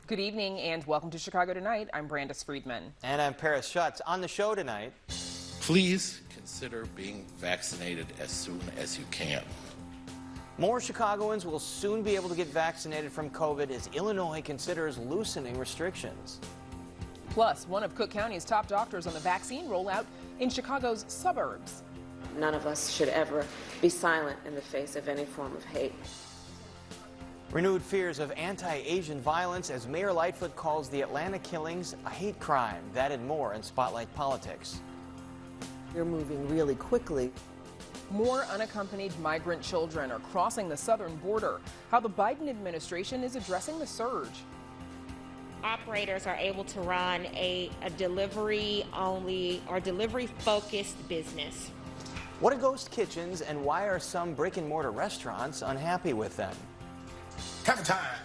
Good evening and welcome to Chicago Tonight. I'm Brandis Friedman. And I'm Paris Schutz. On the show tonight, please consider being vaccinated as soon as you can. More Chicagoans will soon be able to get vaccinated from COVID as Illinois considers loosening restrictions. Plus, one of Cook County's top doctors on the vaccine rollout in Chicago's suburbs. None of us should ever be silent in the face of any form of hate. Renewed fears of anti-Asian violence as Mayor Lightfoot calls the Atlanta killings a hate crime. That and more in Spotlight Politics. They're moving really quickly. More unaccompanied migrant children are crossing the southern border. How the Biden administration is addressing the surge. Operators are able to run a delivery-only or delivery-focused business. What are ghost kitchens and why are some brick-and-mortar restaurants unhappy with them? Have time.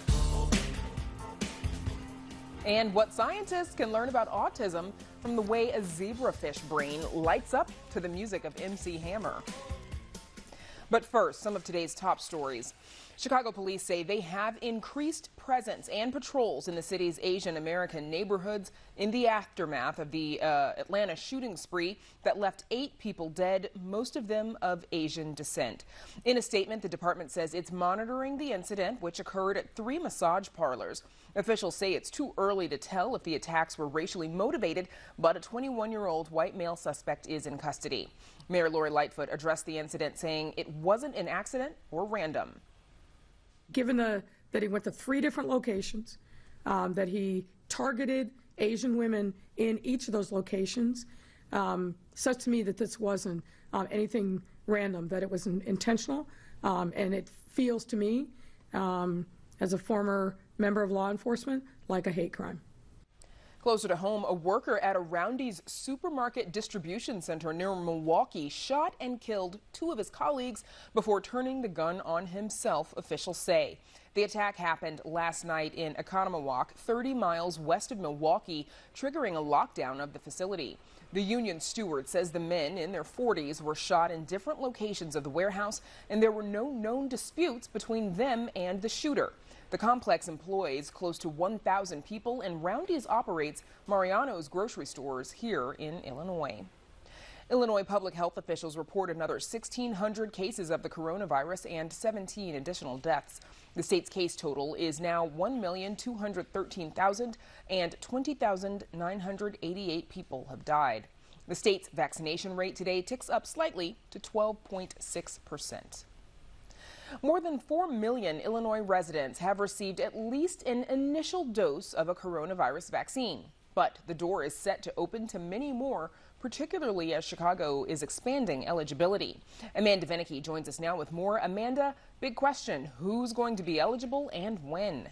And what scientists can learn about autism from the way a zebrafish brain lights up to the music of MC Hammer. But first, some of today's top stories. Chicago police say they have increased presence and patrols in the city's Asian American neighborhoods in the aftermath of the Atlanta shooting spree that left 8 people dead, most of them of Asian descent. In a statement, the department says it's monitoring the incident, which occurred at 3 massage parlors. Officials say it's too early to tell if the attacks were racially motivated, but a 21-year-old white male suspect is in custody. Mayor Lori Lightfoot addressed the incident, saying it wasn't an accident or random. Given that he went to 3 different locations, that he targeted Asian women in each of those locations, says to me that this wasn't anything random, that it was intentional, and it feels to me, as a former member of law enforcement, like a hate crime. Closer to home, a worker at a Roundy's supermarket distribution center near Milwaukee shot and killed 2 of his colleagues before turning the gun on himself, officials say. The attack happened last night in Economawalk, 30 miles west of Milwaukee, triggering a lockdown of the facility. The union steward says the men in their 40s were shot in different locations of the warehouse, and there were no known disputes between them and the shooter. The complex employs close to 1,000 people, and Roundy's operates Mariano's grocery stores here in Illinois. Illinois public health officials report another 1,600 cases of the coronavirus and 17 additional deaths. The state's case total is now 1,213,000, and 20,988 people have died. The state's vaccination rate today ticks up slightly to 12.6%. More than 4 million Illinois residents have received at least an initial dose of a coronavirus vaccine. But the door is set to open to many more, particularly as Chicago is expanding eligibility. Amanda Vinicky joins us now with more. Amanda, big question, who's going to be eligible and when?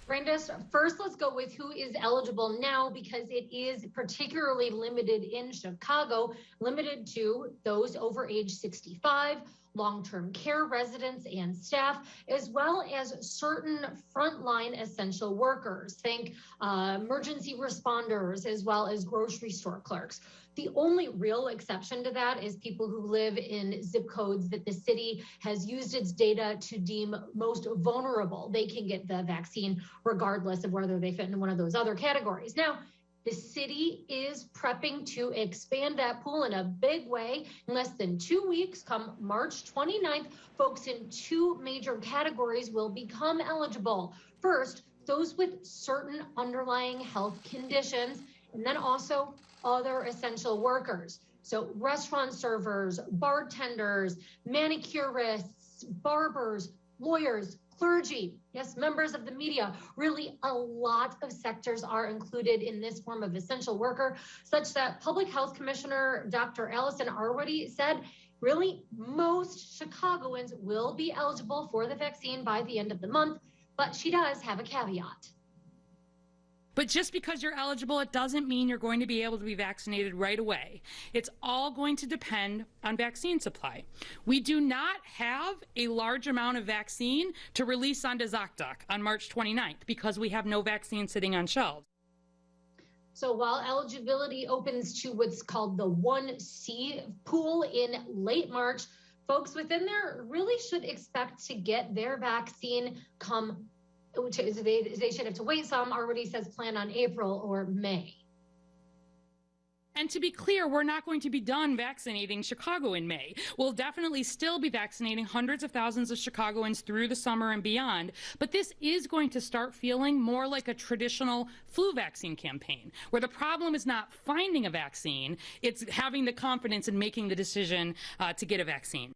Brandis, first let's go with who is eligible now, because it is particularly limited in Chicago, limited to those over age 65, long-term care residents and staff, as well as certain frontline essential workers. Think emergency responders, as well as grocery store clerks. The only real exception to that is people who live in zip codes that the city has used its data to deem most vulnerable. They can get the vaccine regardless of whether they fit into one of those other categories. Now, the city is prepping to expand that pool in a big way. In less than 2 weeks, come March 29th, folks in 2 major categories will become eligible. First, those with certain underlying health conditions, and then also other essential workers. So restaurant servers, bartenders, manicurists, barbers, lawyers, clergy, yes, members of the media. Really, a lot of sectors are included in this form of essential worker, such that Public Health Commissioner Dr. Allison Arwady said, really, most Chicagoans will be eligible for the vaccine by the end of the month, but she does have a caveat. But just because you're eligible, it doesn't mean you're going to be able to be vaccinated right away. It's all going to depend on vaccine supply. We do not have a large amount of vaccine to release onto ZocDoc on March 29th because we have no vaccine sitting on shelves. So while eligibility opens to what's called the 1C pool in late March, folks within there really should expect to get their vaccine come they should have to wait. Some already says plan on April or May. And to be clear, we're not going to be done vaccinating Chicago in May. We'll definitely still be vaccinating hundreds of thousands of Chicagoans through the summer and beyond. But this is going to start feeling more like a traditional flu vaccine campaign, where the problem is not finding a vaccine, it's having the confidence in making the decision to get a vaccine.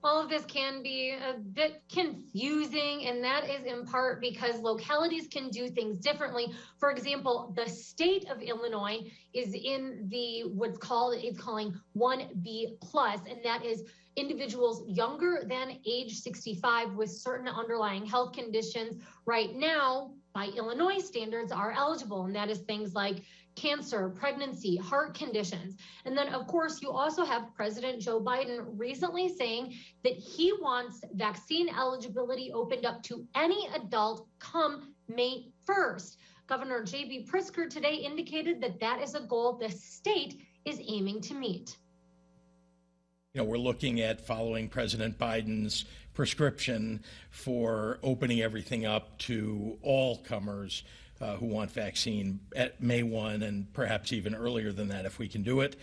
All of this can be a bit confusing, and that is in part because localities can do things differently. For example, the state of Illinois is in the it's calling 1B plus, and that is individuals younger than age 65 with certain underlying health conditions right now, by Illinois standards, are eligible, and that is things like cancer, pregnancy, heart conditions. And then, of course, you also have President Joe Biden recently saying that he wants vaccine eligibility opened up to any adult come May 1st. Governor J.B. Pritzker today indicated that that is a goal the state is aiming to meet. You know, we're looking at following President Biden's prescription for opening everything up to all comers who want vaccine at May 1 and perhaps even earlier than that if we can do it.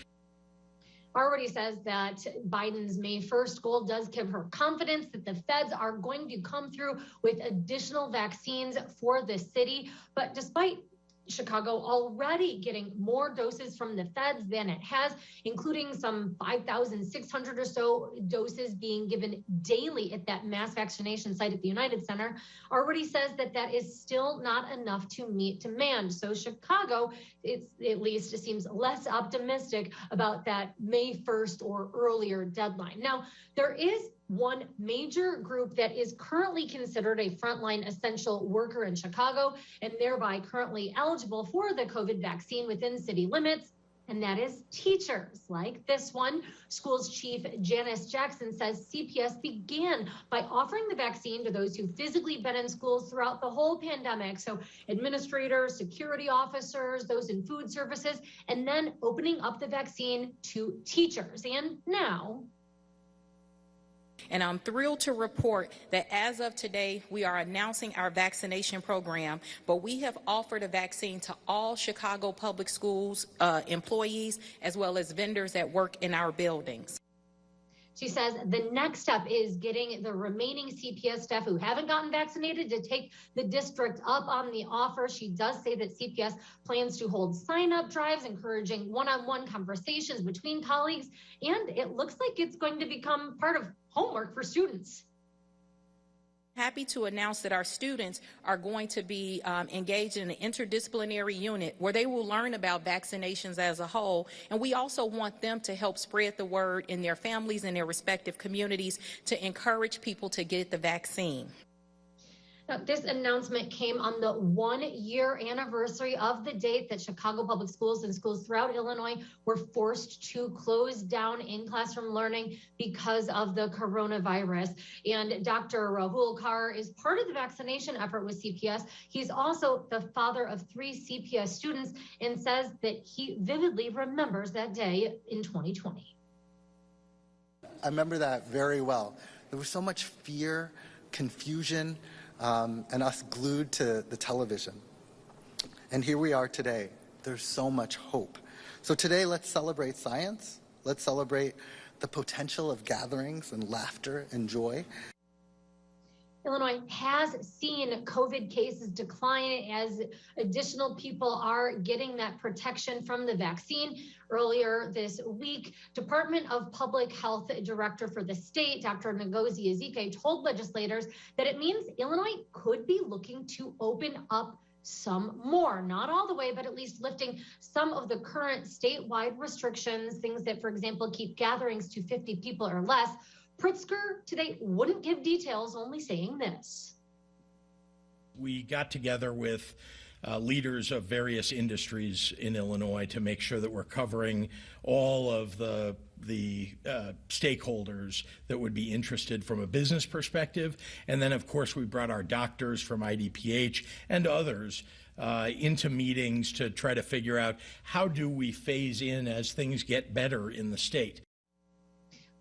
Already says that Biden's May 1st goal does give her confidence that the feds are going to come through with additional vaccines for the city. But despite Chicago already getting more doses from the feds than it has, including some 5,600 or so doses being given daily at that mass vaccination site at the United Center, already says that that is still not enough to meet demand. So Chicago, at least it seems less optimistic about that May 1st or earlier deadline. Now, there is one major group that is currently considered a frontline essential worker in Chicago and thereby currently eligible for the COVID vaccine within city limits, and that is teachers. Like this one, schools chief Janice Jackson says CPS began by offering the vaccine to those who physically been in schools throughout the whole pandemic. So administrators, security officers, those in food services, and then opening up the vaccine to teachers. And now, and I'm thrilled to report that as of today, we are announcing our vaccination program, but we have offered a vaccine to all Chicago Public Schools employees as well as vendors that work in our buildings. She says the next step is getting the remaining CPS staff who haven't gotten vaccinated to take the district up on the offer. She does say that CPS plans to hold sign-up drives, encouraging one-on-one conversations between colleagues, and it looks like it's going to become part of homework for students. Happy to announce that our students are going to be engaged in an interdisciplinary unit where they will learn about vaccinations as a whole, and we also want them to help spread the word in their families and their respective communities to encourage people to get the vaccine. Now, this announcement came on the 1-year anniversary of the date that Chicago Public Schools and schools throughout Illinois were forced to close down in-classroom learning because of the coronavirus. And Dr. Rahul Kaur is part of the vaccination effort with CPS. He's also the father of 3 CPS students and says that he vividly remembers that day in 2020. I remember that very well. There was so much fear, confusion, and us glued to the television. And here we are today. There's so much hope. So today, let's celebrate science. Let's celebrate the potential of gatherings and laughter and joy. Illinois has seen COVID cases decline as additional people are getting that protection from the vaccine. Earlier this week, Department of Public Health Director for the state, Dr. Ngozi Ezike, told legislators that it means Illinois could be looking to open up some more, not all the way, but at least lifting some of the current statewide restrictions, things that, for example, keep gatherings to 50 people or less. Pritzker today wouldn't give details, only saying this. We got together with leaders of various industries in Illinois to make sure that we're covering all of the stakeholders that would be interested from a business perspective. And then, of course, we brought our doctors from IDPH and others into meetings to try to figure out how do we phase in as things get better in the state.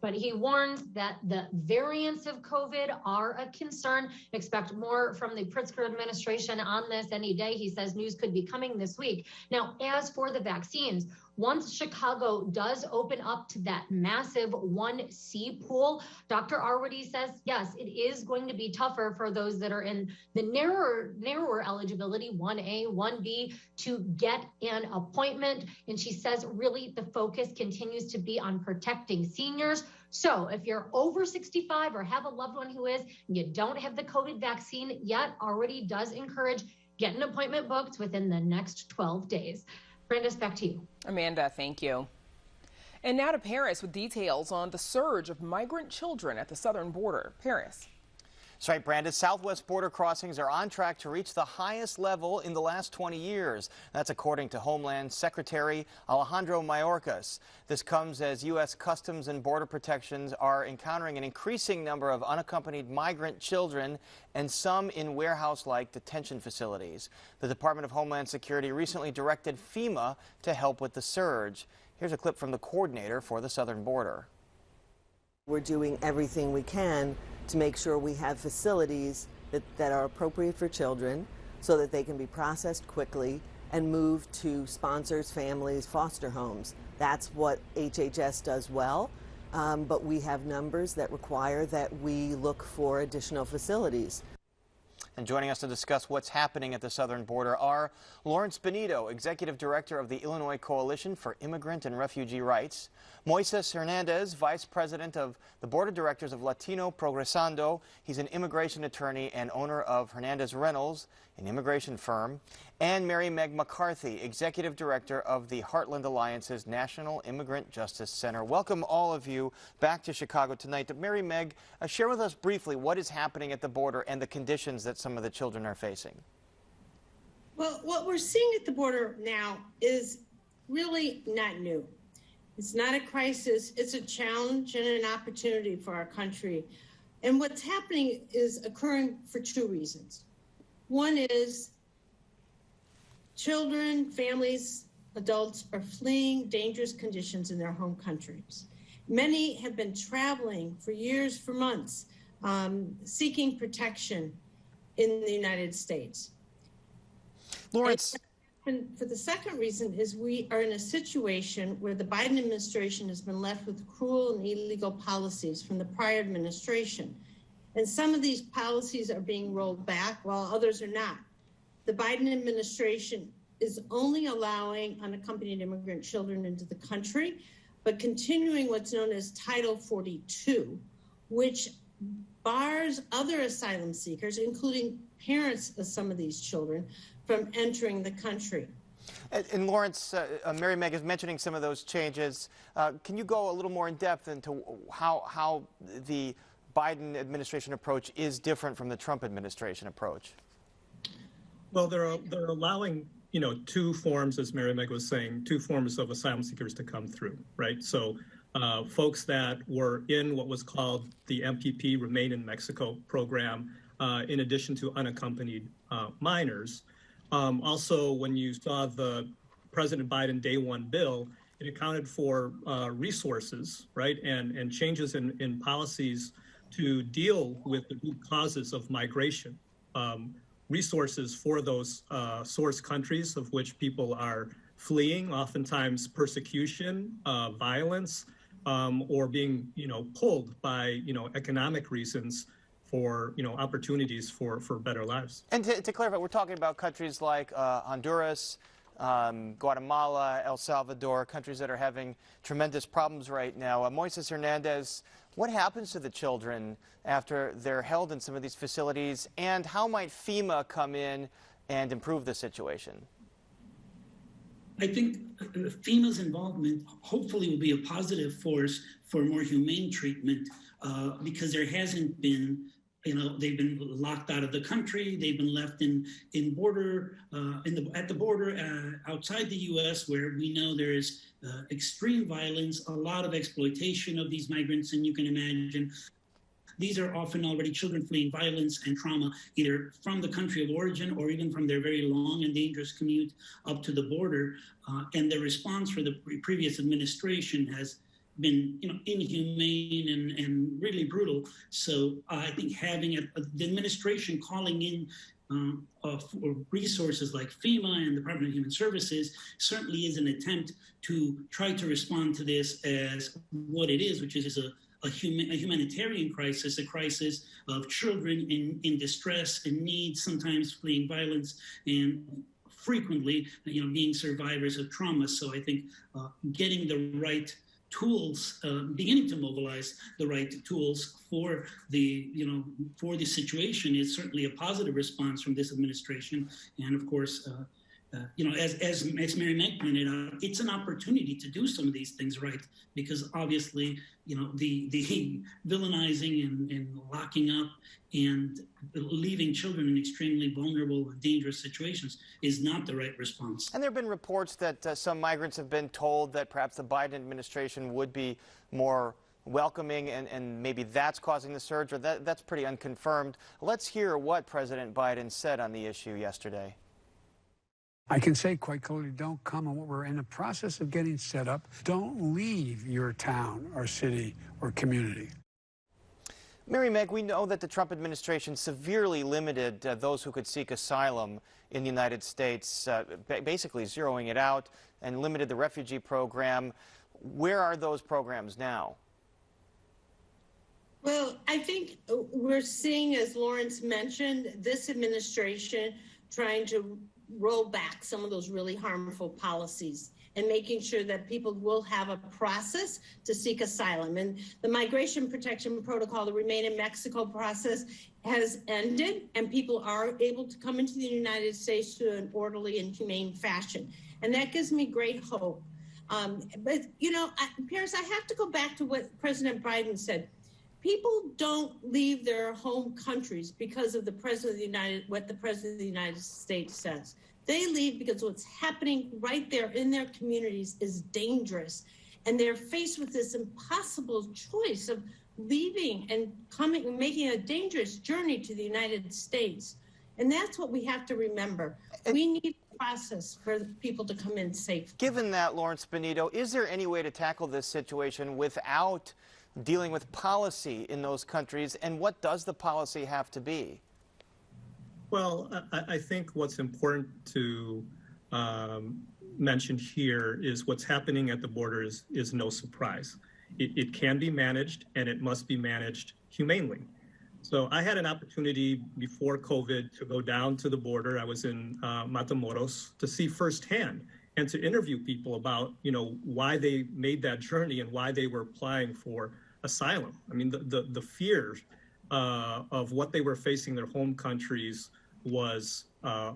But he warns that the variants of COVID are a concern. Expect more from the Pritzker administration on this any day. He says news could be coming this week. Now, as for the vaccines, once Chicago does open up to that massive 1C pool, Dr. Arwady says, yes, it is going to be tougher for those that are in the narrower eligibility, 1A, 1B, to get an appointment. And she says, really, the focus continues to be on protecting seniors. So if you're over 65 or have a loved one who is, and you don't have the COVID vaccine yet, Arwady does encourage get an appointment booked within the next 12 days. Brandis, back to you. Amanda, thank you. And now to Paris with details on the surge of migrant children at the southern border. Paris. That's right, Brandon. Southwest border crossings are on track to reach the highest level in the last 20 years. That's according to Homeland Secretary Alejandro Mayorkas. This comes as U.S. Customs and Border Protections are encountering an increasing number of unaccompanied migrant children and some in warehouse-like detention facilities. The Department of Homeland Security recently directed FEMA to help with the surge. Here's a clip from the coordinator for the southern border. We're doing everything we can to make sure we have facilities that are appropriate for children so that they can be processed quickly and moved to sponsors, families, foster homes. That's what HHS does well, but we have numbers that require that we look for additional facilities. And joining us to discuss what's happening at the southern border are Lawrence Benito, Executive Director of the Illinois Coalition for Immigrant and Refugee Rights, Moises Hernandez, Vice President of the Board of Directors of Latino Progresando. He's an immigration attorney and owner of Hernandez Reynolds, an immigration firm, and Mary Meg McCarthy, Executive Director of the Heartland Alliance's National Immigrant Justice Center. Welcome all of you back to Chicago tonight. Mary Meg, share with us briefly what is happening at the border and the conditions that some of the children are facing. Well, what we're seeing at the border now is really not new. It's not a crisis, it's a challenge and an opportunity for our country. And what's happening is occurring for two reasons. One is children, families, adults are fleeing dangerous conditions in their home countries. Many have been traveling for years, for months, seeking protection in the United States. Lawrence. And for the second reason is we are in a situation where the Biden administration has been left with cruel and illegal policies from the prior administration. And some of these policies are being rolled back while others are not. The Biden administration is only allowing unaccompanied immigrant children into the country, but continuing what's known as Title 42, which bars other asylum seekers, including parents of some of these children, from entering the country. And Lawrence, Mary Meg is mentioning some of those changes. Can you go a little more in depth into how the Biden administration approach is different from the Trump administration approach? Well, they're allowing, two forms, as Mary Meg was saying, two forms of asylum seekers to come through, right? So folks that were in what was called the MPP, Remain in Mexico program, in addition to unaccompanied minors. Also, when you saw the President Biden Day One bill, it accounted for resources, right, and changes in policies to deal with the root causes of migration. Resources for those source countries of which people are fleeing, oftentimes persecution, violence, or being, pulled by, economic reasons for, opportunities for better lives. And to clarify, we're talking about countries like Honduras, Guatemala, El Salvador, countries that are having tremendous problems right now. Moises Hernandez, what happens to the children after they're held in some of these facilities, and how might FEMA come in and improve the situation? I think FEMA's involvement hopefully will be a positive force for more humane treatment because there hasn't been, they've been locked out of the country. They've been left at the border outside the U.S., where we know there is extreme violence, a lot of exploitation of these migrants, and you can imagine these are often already children fleeing violence and trauma, either from the country of origin or even from their very long and dangerous commute up to the border. And the response for the previous administration has been, inhumane and really brutal. So I think having the administration calling in for resources like FEMA and the Department of Human Services certainly is an attempt to try to respond to this as what it is, which is a humanitarian crisis, a crisis of children in distress and need, sometimes fleeing violence, and frequently, being survivors of trauma. So I think getting the right tools, beginning to mobilize the right tools for the situation is certainly a positive response from this administration. And of course, as Mary Meg pointed out, it's an opportunity to do some of these things right, because obviously, the villainizing and locking up and leaving children in extremely vulnerable and dangerous situations is not the right response. And there have been reports that some migrants have been told that perhaps the Biden administration would be more welcoming, and maybe that's causing the surge, or that's pretty unconfirmed. Let's hear what President Biden said on the issue yesterday. I can say quite clearly, don't come, and we're in the process of getting set up. Don't leave your town or city or community. Mary Meg, we know that the Trump administration severely limited those who could seek asylum in the United States, basically zeroing it out, and limited the refugee program. Where are those programs now? Well, I think we're seeing, as Lawrence mentioned, this administration trying to roll back some of those really harmful policies and making sure that people will have a process to seek asylum. And the Migration Protection Protocol, the Remain in Mexico process, has ended, and people are able to come into the United States to an orderly and humane fashion. And that gives me great hope. But, Paris, I have to go back to what President Biden said. People don't leave their home countries because of what the President of the United States says. They leave because what's happening right there in their communities is dangerous. And they're faced with this impossible choice of leaving and coming and making a dangerous journey to the United States. And that's what we have to remember. We need a process for people to come in safe. Given that, Lawrence Benito, is there any way to tackle this situation without dealing with policy in those countries, and what does the policy have to be? Well, I think what's important to mention here is what's happening at the border is no surprise. It can be managed, and it must be managed humanely. So I had an opportunity before COVID to go down to the border. I was in Matamoros to see firsthand and to interview people about, why they made that journey and why they were applying for asylum. I mean, the fear of what they were facing in their home countries was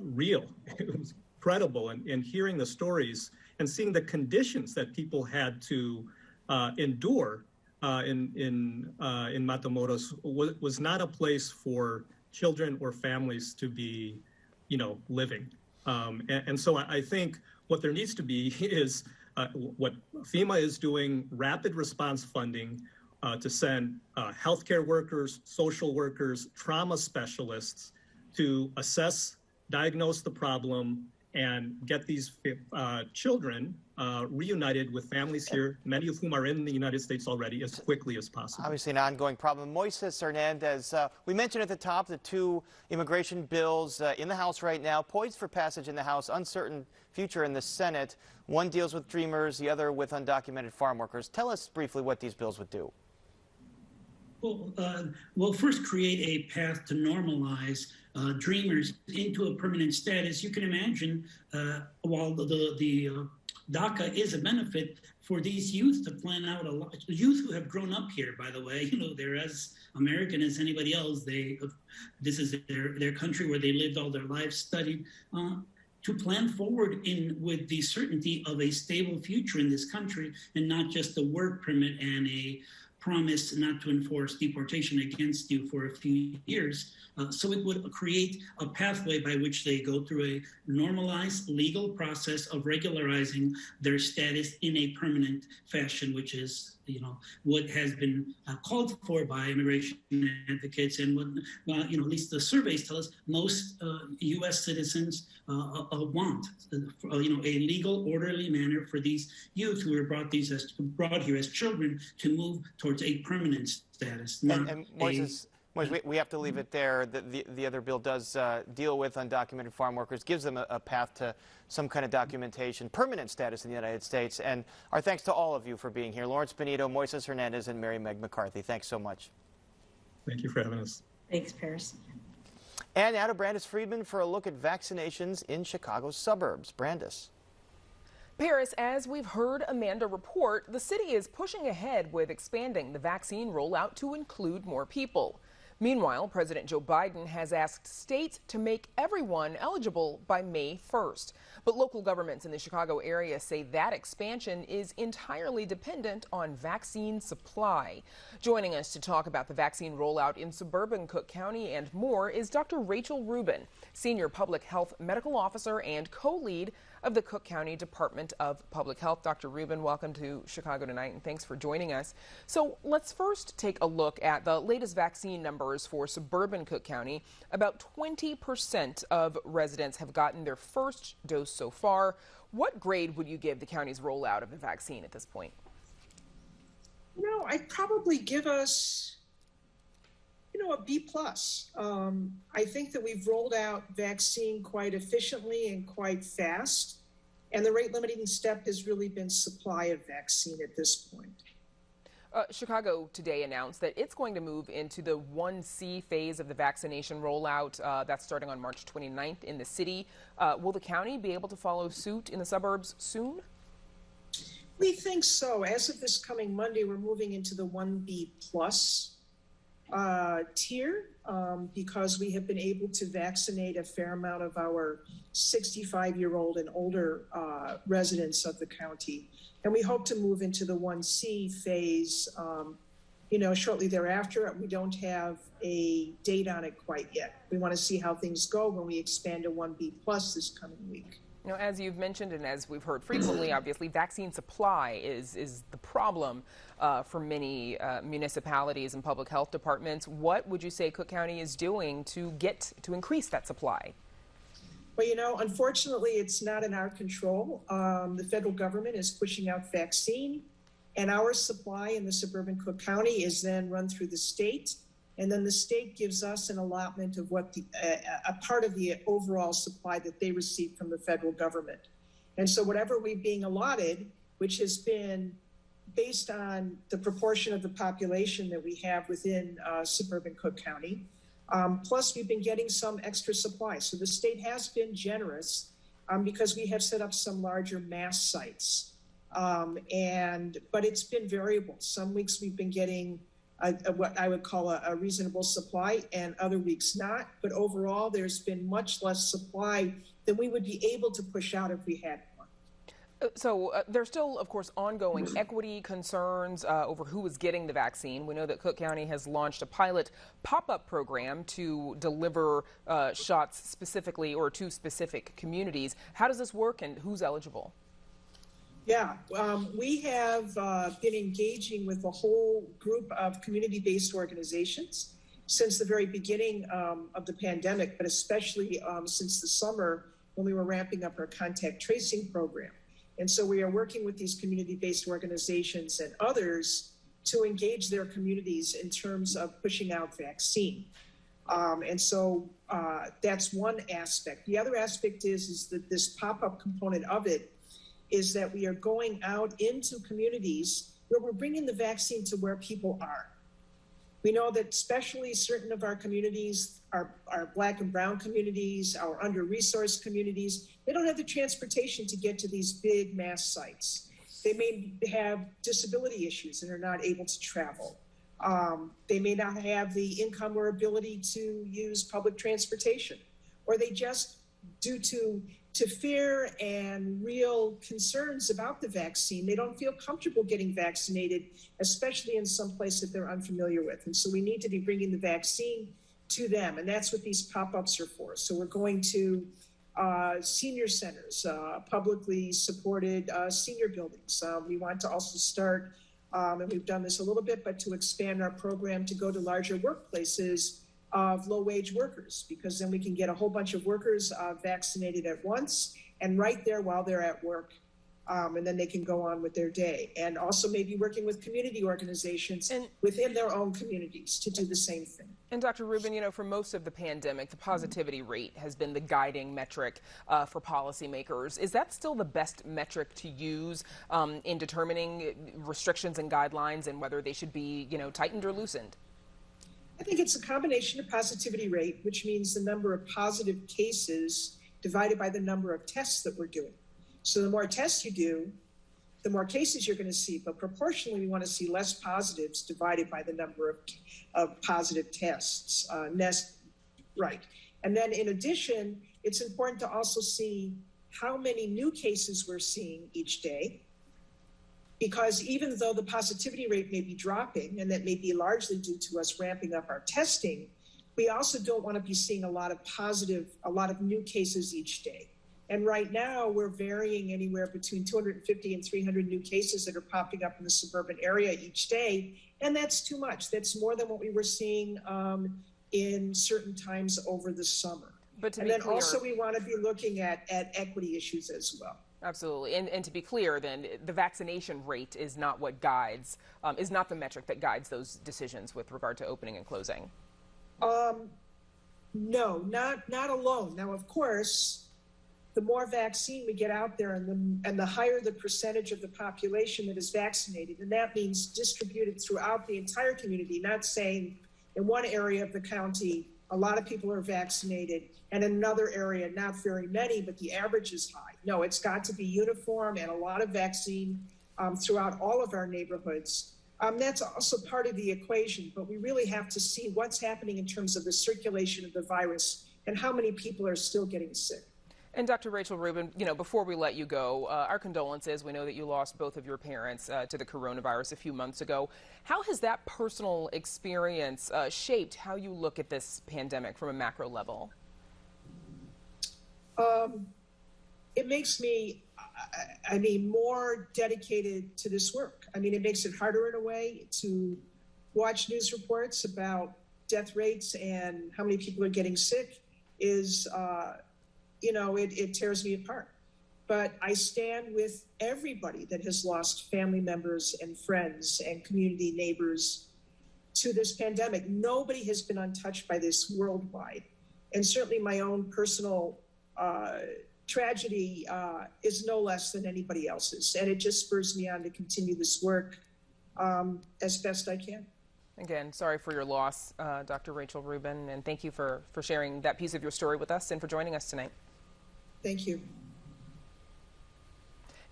real. It was incredible. And hearing the stories and seeing the conditions that people had to endure in Matamoros was not a place for children or families to be, living. And so I think what there needs to be is what FEMA is doing, rapid response funding to send healthcare workers, social workers, trauma specialists to assess, diagnose the problem, and get these children reunited with families here, many of whom are in the United States already, as quickly as possible. Obviously an ongoing problem. Moises Hernandez, we mentioned at the top the two immigration bills in the House right now, poised for passage in the House, uncertain future in the Senate. One deals with Dreamers, the other with undocumented farm workers. Tell us briefly what these bills would do. Well, first create a path to normalize Dreamers into a permanent status. You can imagine, while the DACA is a benefit for these youth to plan out a lot, youth who have grown up here, by the way, they're as American as anybody else. This is their country where they lived all their lives, studied, to plan forward with the certainty of a stable future in this country, and not just a work permit and a promised not to enforce deportation against you for a few years. So it would create a pathway by which they go through a normalized legal process of regularizing their status in a permanent fashion, which is, what has been called for by immigration advocates, and what, at least the surveys tell us most U.S. citizens want, a legal, orderly manner for these youth who were brought here as children to move towards a permanent status. And Moises, we have to leave it there. The other bill does deal with undocumented farm workers, gives them a path to some kind of documentation, permanent status in the United States. And our thanks to all of you for being here. Lawrence Benito, Moises Hernandez, and Mary Meg McCarthy. Thanks so much. Thank you for having us. Thanks, Paris. And now to Brandis Friedman for a look at vaccinations in Chicago's suburbs. Brandis. Paris, as we've heard Amanda report, the city is pushing ahead with expanding the vaccine rollout to include more people. Meanwhile, President Joe Biden has asked states to make everyone eligible by May 1st. But local governments in the Chicago area say that expansion is entirely dependent on vaccine supply. Joining us to talk about the vaccine rollout in suburban Cook County and more is Dr. Rachel Rubin, Senior Public Health Medical Officer and co-lead of the Cook County Department of Public Health. Dr. Rubin, welcome to Chicago Tonight, and thanks for joining us. So let's first take a look at the latest vaccine numbers for suburban Cook County. About 20% of residents have gotten their first dose so far. What grade would you give the county's rollout of the vaccine at this point? I'd probably give us a B+. I think that we've rolled out vaccine quite efficiently and quite fast, and the rate limiting step has really been supply of vaccine at this point. Chicago today announced that it's going to move into the 1C phase of the vaccination rollout. That's starting on March 29th in the city. Will the county be able to follow suit in the suburbs soon? We think so. As of this coming Monday, we're moving into the 1B+ tier because we have been able to vaccinate a fair amount of our 65-year-old and older residents of the county. And we hope to move into the 1C phase, shortly thereafter. We don't have a date on it quite yet. We want to see how things go when we expand to 1B+ this coming week. As you've mentioned, and as we've heard frequently, obviously, vaccine supply is the problem for many municipalities and public health departments. What would you say Cook County is doing to increase that supply? Well, unfortunately, it's not in our control. The federal government is pushing out vaccine, and our supply in the suburban Cook County is then run through the state. And then the state gives us an allotment of what a part of the overall supply that they receive from the federal government. And so whatever we're being allotted, which has been based on the proportion of the population that we have within suburban Cook County, plus we've been getting some extra supply. So the state has been generous because we have set up some larger mass sites. But it's been variable. Some weeks we've been getting what I would call a reasonable supply, and other weeks not. But overall, there's been much less supply than we would be able to push out if we had one. So there's still, of course, ongoing equity concerns over who is getting the vaccine. We know that Cook County has launched a pilot pop-up program to deliver shots specifically or to specific communities. How does this work, and who's eligible? Yeah, we have been engaging with a whole group of community-based organizations since the very beginning of the pandemic, but especially since the summer when we were ramping up our contact tracing program. And so we are working with these community-based organizations and others to engage their communities in terms of pushing out vaccine. And so that's one aspect. The other aspect is that this pop-up component of it is that we are going out into communities where we're bringing the vaccine to where people are. We know that especially certain of our communities, our Black and brown communities, our under-resourced communities, they don't have the transportation to get to these big mass sites. They may have disability issues and are not able to travel. They may not have the income or ability to use public transportation, or they just, due to to fear and real concerns about the vaccine. They don't feel comfortable getting vaccinated, especially in some place that they're unfamiliar with. And so we need to be bringing the vaccine to them. And that's what these pop-ups are for. So we're going to senior centers, publicly supported senior buildings. We want to also start, and we've done this a little bit, but to expand our program to go to larger workplaces of low-wage workers, because then we can get a whole bunch of workers vaccinated at once and right there while they're at work, and then they can go on with their day. And also maybe working with community organizations within their own communities to do the same thing. And Dr. Rubin, you know, for most of the pandemic, the positivity rate has been the guiding metric for policymakers. Is that still the best metric to use in determining restrictions and guidelines and whether they should be, you know, tightened or loosened? I think it's a combination of positivity rate, which means the number of positive cases divided by the number of tests that we're doing. So the more tests you do, the more cases you're going to see, but proportionally we want to see less positives divided by the number of positive tests. Right. And then in addition, it's important to also see how many new cases we're seeing each day, because even though the positivity rate may be dropping, and that may be largely due to us ramping up our testing, we also don't want to be seeing a lot of new cases each day. And right now we're varying anywhere between 250 and 300 new cases that are popping up in the suburban area each day. And that's too much. That's more than what we were seeing in certain times over the summer. But to and be then clear, also we want to be looking at equity issues as well. Absolutely. And to be clear, then, the vaccination rate is not what guides, is not the metric that guides those decisions with regard to opening and closing. No, not alone. Now, of course, the more vaccine we get out there and the higher the percentage of the population that is vaccinated, and that means distributed throughout the entire community, not saying in one area of the county, a lot of people are vaccinated, and in another area, not very many, but the average is high. No, it's got to be uniform and a lot of vaccine throughout all of our neighborhoods. That's also part of the equation, but we really have to see what's happening in terms of the circulation of the virus and how many people are still getting sick. And Dr. Rachel Rubin, you know, before we let you go, our condolences. We know that you lost both of your parents to the coronavirus a few months ago. How has that personal experience shaped how you look at this pandemic from a macro level? It makes me, more dedicated to this work. I mean, it makes it harder in a way to watch news reports about death rates and how many people are getting sick is, it tears me apart. But I stand with everybody that has lost family members and friends and community neighbors to this pandemic. Nobody has been untouched by this worldwide. And certainly my own personal tragedy is no less than anybody else's. And it just spurs me on to continue this work as best I can. Again, sorry for your loss, Dr. Rachel Rubin, and thank you for sharing that piece of your story with us and for joining us tonight. Thank you.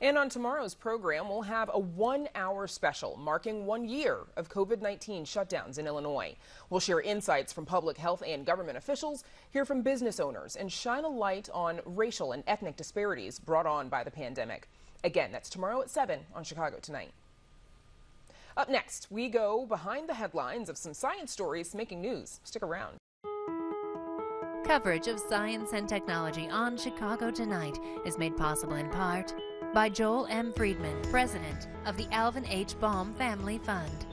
And on tomorrow's program, we'll have a 1-hour special marking 1 year of COVID-19 shutdowns in Illinois. We'll share insights from public health and government officials, hear from business owners, and shine a light on racial and ethnic disparities brought on by the pandemic. Again, that's tomorrow at 7 on Chicago Tonight. Up next, we go behind the headlines of some science stories making news. Stick around. Coverage of science and technology on Chicago Tonight is made possible in part by Joel M. Friedman, president of the Alvin H. Baum Family Fund.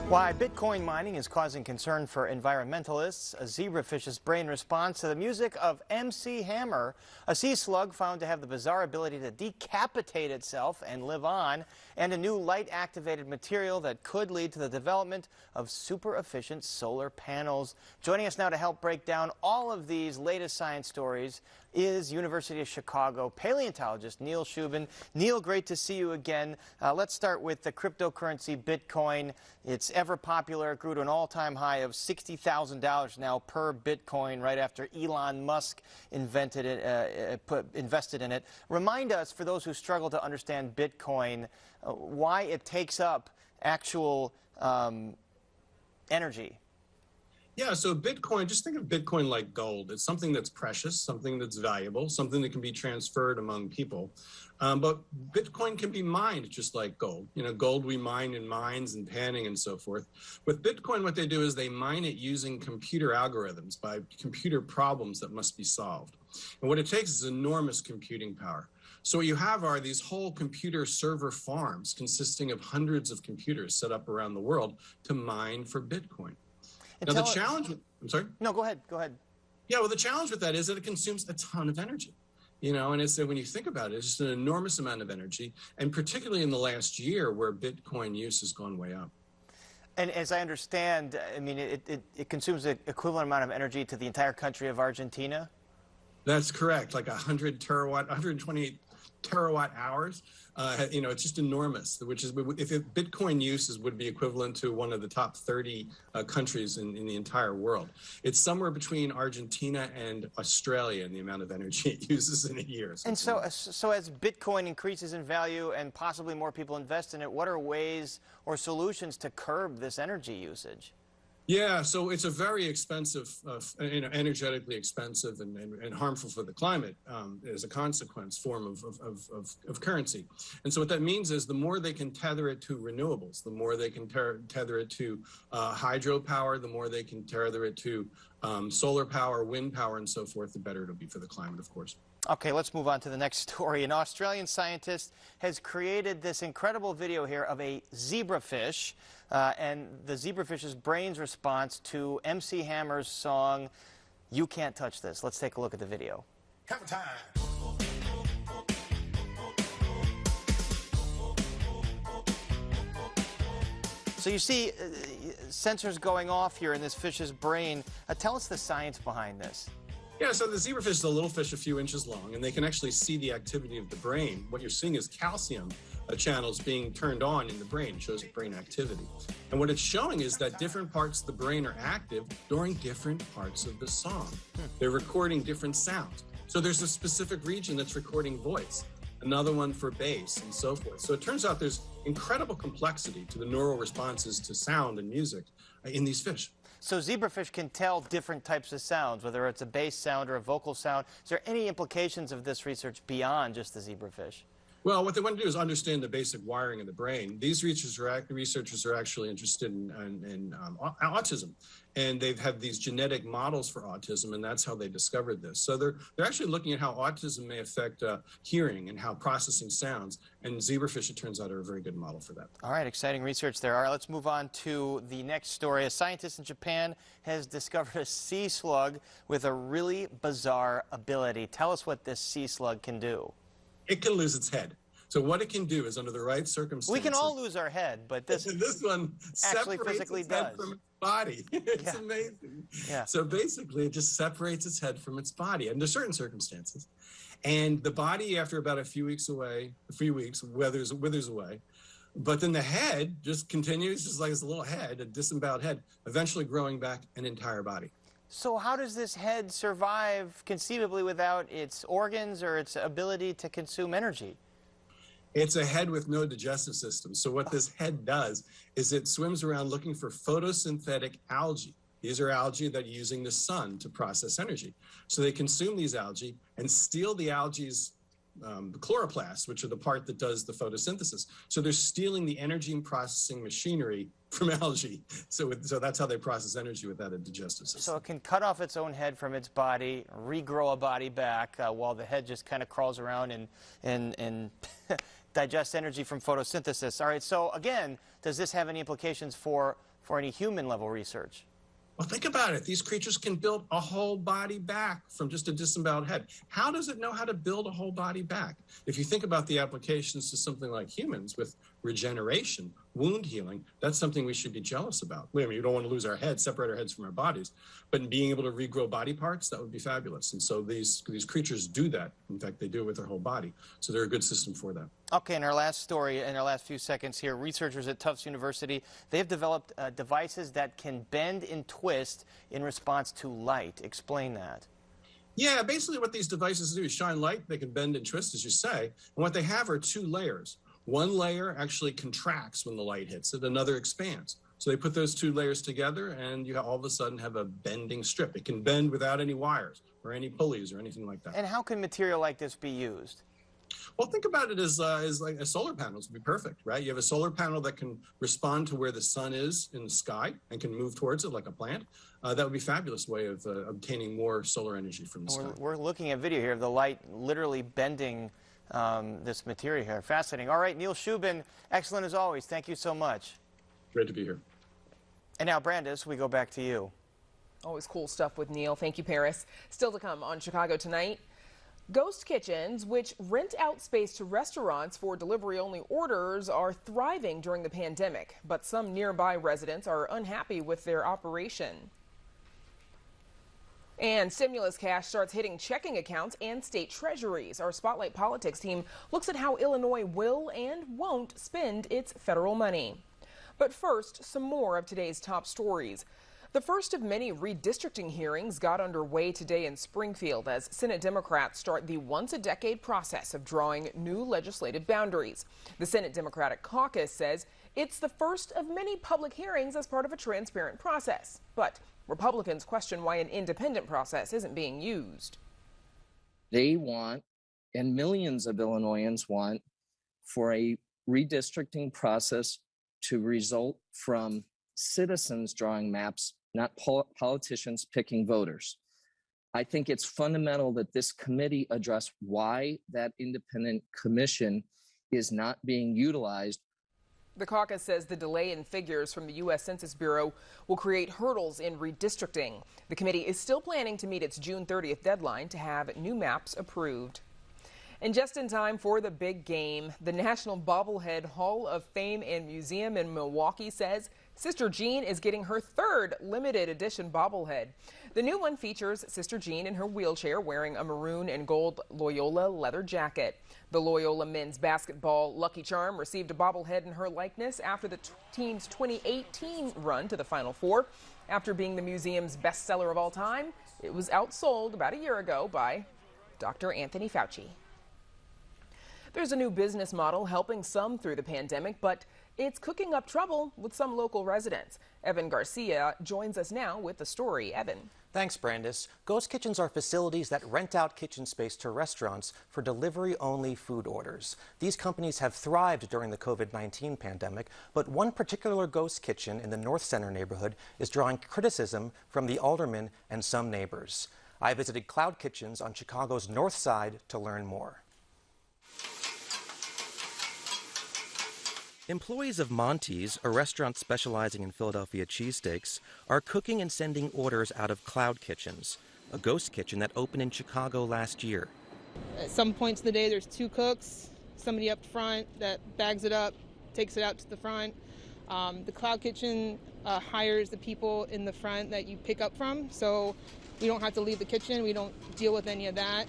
Why Bitcoin mining is causing concern for environmentalists, a zebrafish's brain responds to the music of MC Hammer, a sea slug found to have the bizarre ability to decapitate itself and live on, and a new light-activated material that could lead to the development of super-efficient solar panels. Joining us now to help break down all of these latest science stories is University of Chicago paleontologist Neil Shubin. Neil, great to see you again. Let's start with the cryptocurrency Bitcoin. It's ever popular. It grew to an all-time high of $60,000 now per Bitcoin right after Elon Musk invested in it. Remind us, for those who struggle to understand Bitcoin, why it takes up actual energy. Yeah, so Bitcoin, just think of Bitcoin like gold. It's something that's precious, something that's valuable, something that can be transferred among people. But Bitcoin can be mined just like gold. You know, gold we mine in mines and panning and so forth. With Bitcoin, what they do is they mine it using computer algorithms, by computer problems that must be solved. And what it takes is enormous computing power. So what you have are these whole computer server farms consisting of hundreds of computers set up around the world to mine for Bitcoin. Now, the challenge, I'm sorry? No, go ahead. Go ahead. Yeah, well, the challenge with that is that it consumes a ton of energy. You know, and it's when you think about it, it's just an enormous amount of energy, and particularly in the last year where Bitcoin use has gone way up. And as I understand, I mean, it consumes the equivalent amount of energy to the entire country of Argentina? That's correct, like 128 terawatt hours. You know, it's just enormous, which is, if Bitcoin uses would be equivalent to one of the top 30 countries in the entire world. It's somewhere between Argentina and Australia in the amount of energy it uses in a year. And so as Bitcoin increases in value and possibly more people invest in it, what are ways or solutions to curb this energy usage? Yeah, so it's a very expensive, you know, energetically expensive and harmful for the climate as a consequence form of currency. And so what that means is the more they can tether it to renewables, the more they can tether it to hydropower, the more they can tether it to solar power, wind power, and so forth, the better it'll be for the climate, of course. Okay, let's move on to the next story. An Australian scientist has created this incredible video here of a zebrafish and the zebrafish's brain's response to MC Hammer's song, "You Can't Touch This." Let's take a look at the video. Cover time. So you see sensors going off here in this fish's brain. Tell us the science behind this. Yeah, so the zebrafish is a little fish a few inches long, and they can actually see the activity of the brain. What you're seeing is calcium channels being turned on in the brain. It shows brain activity. And what it's showing is that different parts of the brain are active during different parts of the song. They're recording different sounds. So there's a specific region that's recording voice, another one for bass, and so forth. So it turns out there's incredible complexity to the neural responses to sound and music in these fish. So zebrafish can tell different types of sounds, whether it's a bass sound or a vocal sound. Is there any implications of this research beyond just the zebrafish? Well, what they want to do is understand the basic wiring of the brain. These researchers are actually interested in autism, and they've had these genetic models for autism, and that's how they discovered this. So they're actually looking at how autism may affect hearing and how processing sounds, and zebrafish, it turns out, are a very good model for that. All right, exciting research there. All right, let's move on to the next story. A scientist in Japan has discovered a sea slug with a really bizarre ability. Tell us what this sea slug can do. It can lose its head. So what it can do is, under the right circumstances... We can all lose our head, but this one actually physically its head does. from its body. It's amazing. Yeah. So basically, it just separates its head from its body under certain circumstances. And the body, after about a few weeks, withers away. But then the head just continues, just like this little head, a disemboweled head, eventually growing back an entire body. So how does this head survive conceivably without its organs or its ability to consume energy? It's a head with no digestive system. So what this head does is it swims around looking for photosynthetic algae. These are algae that are using the sun to process energy. So they consume these algae and steal the algae's chloroplasts, which are the part that does the photosynthesis. So they're stealing the energy and processing machinery from algae. So that's how they process energy without a digestive system. So it can cut off its own head from its body, regrow a body back, while the head just kind of crawls around and digests energy from photosynthesis. All right, so again, does this have any implications for any human-level research? Well, think about it. These creatures can build a whole body back from just a disemboweled head. How does it know how to build a whole body back? If you think about the applications to something like humans with regeneration, wound healing, that's something we should be jealous about. I mean, we don't want to lose our heads, separate our heads from our bodies, but being able to regrow body parts, that would be fabulous. And so these creatures do that. In fact, they do it with their whole body. So they're a good system for that. Okay, in our last story, in our last few seconds here, researchers at Tufts University, they've developed devices that can bend and twist in response to light. Explain that. Yeah, basically what these devices do is shine light. They can bend and twist, as you say. And what they have are two layers. One layer actually contracts when the light hits it, another expands. So they put those two layers together, and you all of a sudden have a bending strip. It can bend without any wires or any pulleys or anything like that. And how can material like this be used? Well, think about it as like a solar panels would be perfect, right? You have a solar panel that can respond to where the sun is in the sky and can move towards it like a plant. That would be a fabulous way of obtaining more solar energy from the sky. We're looking at video here of the light literally bending this material here. Fascinating. All right, Neil Shubin, excellent as always. Thank you so much. Great to be here. And now, Brandis, we go back to you. Always cool stuff with Neil. Thank you, Paris. Still to come on Chicago Tonight. Ghost kitchens, which rent out space to restaurants for delivery-only orders, are thriving during the pandemic, but some nearby residents are unhappy with their operation. And stimulus cash starts hitting checking accounts and state treasuries. Our Spotlight Politics team looks at how Illinois will and won't spend its federal money. But first, some more of today's top stories. The first of many redistricting hearings got underway today in Springfield as Senate Democrats start the once-a-decade process of drawing new legislative boundaries. The Senate Democratic Caucus says it's the first of many public hearings as part of a transparent process. But Republicans question why an independent process isn't being used. They want, and millions of Illinoisans want, for a redistricting process to result from citizens drawing maps, not politicians picking voters. I think it's fundamental that this committee address why that independent commission is not being utilized. The caucus says the delay in figures from the U.S. Census Bureau will create hurdles in redistricting. The committee is still planning to meet its June 30th deadline to have new maps approved. And just in time for the big game, the National Bobblehead Hall of Fame and Museum in Milwaukee says Sister Jean is getting her third limited edition bobblehead. The new one features Sister Jean in her wheelchair wearing a maroon and gold Loyola leather jacket. The Loyola men's basketball Lucky Charm received a bobblehead in her likeness after the team's 2018 run to the Final Four. After being the museum's bestseller of all time, it was outsold about a year ago by Dr. Anthony Fauci. There's a new business model helping some through the pandemic, but it's cooking up trouble with some local residents. Evan Garcia joins us now with the story. Evan. Thanks, Brandis. Ghost kitchens are facilities that rent out kitchen space to restaurants for delivery-only food orders. These companies have thrived during the COVID-19 pandemic, but one particular ghost kitchen in the North Center neighborhood is drawing criticism from the aldermen and some neighbors. I visited Cloud Kitchens on Chicago's North Side to learn more. Employees of Monty's, a restaurant specializing in Philadelphia cheesesteaks, are cooking and sending orders out of Cloud Kitchens, a ghost kitchen that opened in Chicago last year. At some points of the day, there's two cooks, somebody up front that bags it up, takes it out to the front. The Cloud Kitchen hires the people in the front that you pick up from, so we don't have to leave the kitchen. We don't deal with any of that.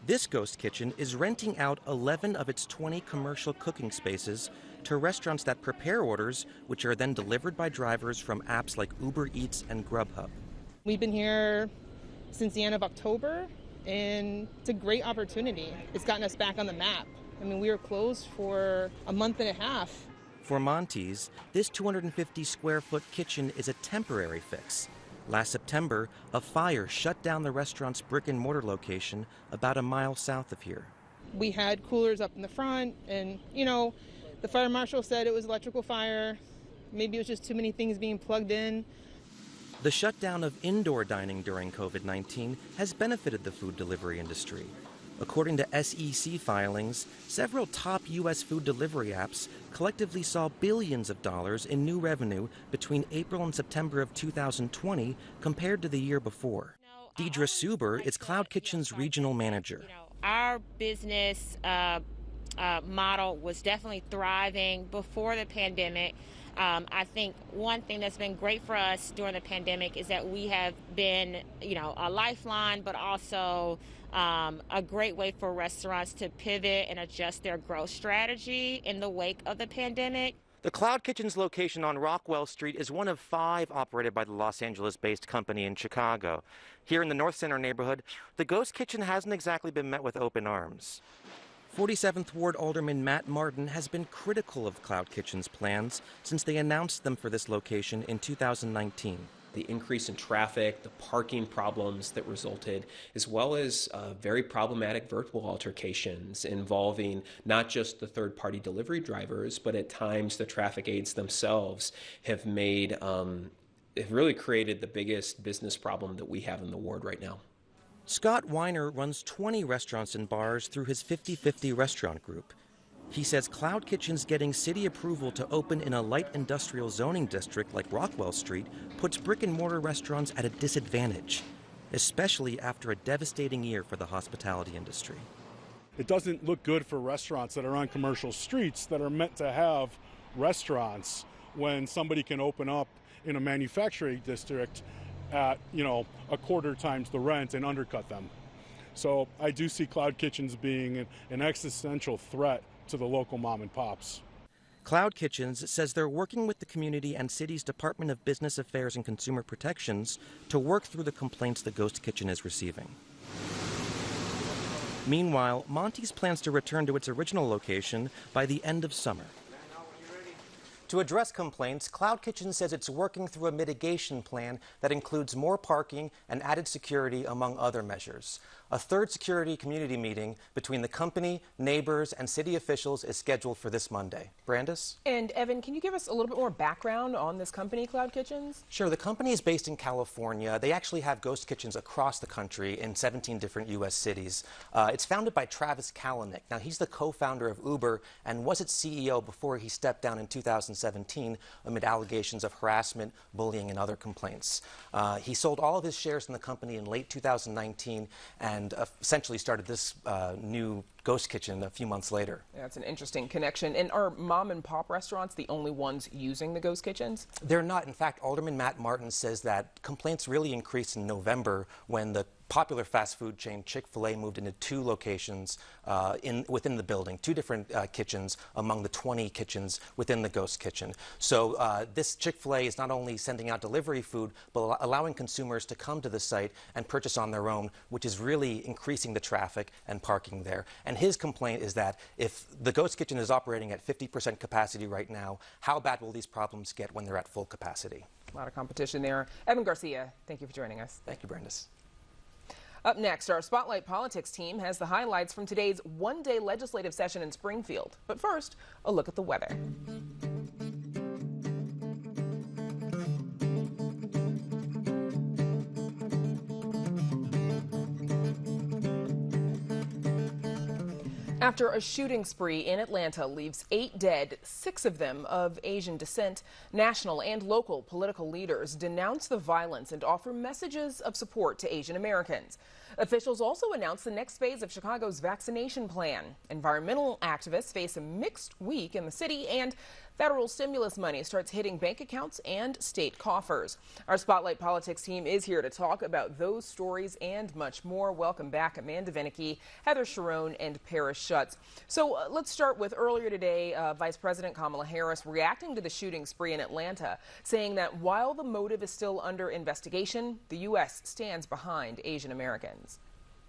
This ghost kitchen is renting out 11 of its 20 commercial cooking spaces to restaurants that prepare orders, which are then delivered by drivers from apps like Uber Eats and Grubhub. We've been here since the end of October, and it's a great opportunity. It's gotten us back on the map. I mean, we were closed for a month and a half. For Monty's, this 250-square-foot kitchen is a temporary fix. Last September, a fire shut down the restaurant's brick-and-mortar location about a mile south of here. We had coolers up in the front, and, you know, the fire marshal said it was electrical fire. Maybe it was just too many things being plugged in. The shutdown of indoor dining during COVID-19 has benefited the food delivery industry. According to SEC filings, several top U.S. food delivery apps collectively saw billions of dollars in new revenue between April and September of 2020 compared to the year before. Deidre Suber is Cloud Kitchen's regional manager. Our business model was definitely thriving before the pandemic. I think one thing that's been great for us during the pandemic is that we have been, a lifeline, but also a great way for restaurants to pivot and adjust their growth strategy in the wake of the pandemic. The Cloud Kitchen's location on Rockwell Street is one of 5 operated by the Los Angeles-based company in Chicago. Here in the North Center neighborhood, the ghost kitchen hasn't exactly been met with open arms. 47th Ward Alderman Matt Martin has been critical of Cloud Kitchen's plans since they announced them for this location in 2019. The increase in traffic, the parking problems that resulted, as well as very problematic virtual altercations involving not just the third-party delivery drivers, but at times the traffic aides themselves have made, have really created the biggest business problem that we have in the ward right now. Scott Weiner runs 20 restaurants and bars through his 50/50 restaurant group. He says Cloud Kitchen's getting city approval to open in a light industrial zoning district like Rockwell Street puts brick-and-mortar restaurants at a disadvantage, especially after a devastating year for the hospitality industry. It doesn't look good for restaurants that are on commercial streets that are meant to have restaurants when somebody can open up in a manufacturing district at, a quarter times the rent and undercut them. So I do see Cloud Kitchens being an existential threat to the local mom and pops. Cloud Kitchens says they're working with the community and city's Department of Business Affairs and Consumer Protections to work through the complaints the Ghost Kitchen is receiving. Meanwhile, Monty's plans to return to its original location by the end of summer. To address complaints, Cloud Kitchen says it's working through a mitigation plan that includes more parking and added security, among other measures. A third security community meeting between the company, neighbors, and city officials is scheduled for this Monday. Brandis? And Evan, can you give us a little bit more background on this company, Cloud Kitchens? Sure. The company is based in California. They actually have ghost kitchens across the country in 17 different U.S. cities. It's founded by Travis Kalanick. Now, he's the co-founder of Uber and was its CEO before he stepped down in 2017 amid allegations of harassment, bullying, and other complaints. He sold all of his shares in the company in late 2019 and essentially started this new ghost kitchen a few months later. Yeah, it's an interesting connection. And are mom and pop restaurants the only ones using the ghost kitchens? They're not. In fact, Alderman Matt Martin says that complaints really increased in November when the popular fast food chain Chick-fil-A moved into 2 locations within the building, 2 different kitchens among the 20 kitchens within the ghost kitchen. So this Chick-fil-A is not only sending out delivery food, but allowing consumers to come to the site and purchase on their own, which is really increasing the traffic and parking there. And his complaint is that if the ghost kitchen is operating at 50% capacity right now, how bad will these problems get when they're at full capacity? A lot of competition there. Evan Garcia, thank you for joining us. Thank you, Brandis. Up next, our Spotlight Politics team has the highlights from today's one-day legislative session in Springfield. But first, a look at the weather. After a shooting spree in Atlanta leaves 8 dead, 6 of them of Asian descent, national and local political leaders denounce the violence and offer messages of support to Asian Americans. Officials also announced the next phase of Chicago's vaccination plan. Environmental activists face a mixed week in the city, and federal stimulus money starts hitting bank accounts and state coffers. Our Spotlight Politics team is here to talk about those stories and much more. Welcome back, Amanda Vinicky, Heather Sharon, and Paris Schutz. So let's start with earlier today, Vice President Kamala Harris reacting to the shooting spree in Atlanta, saying that while the motive is still under investigation, the U.S. stands behind Asian Americans.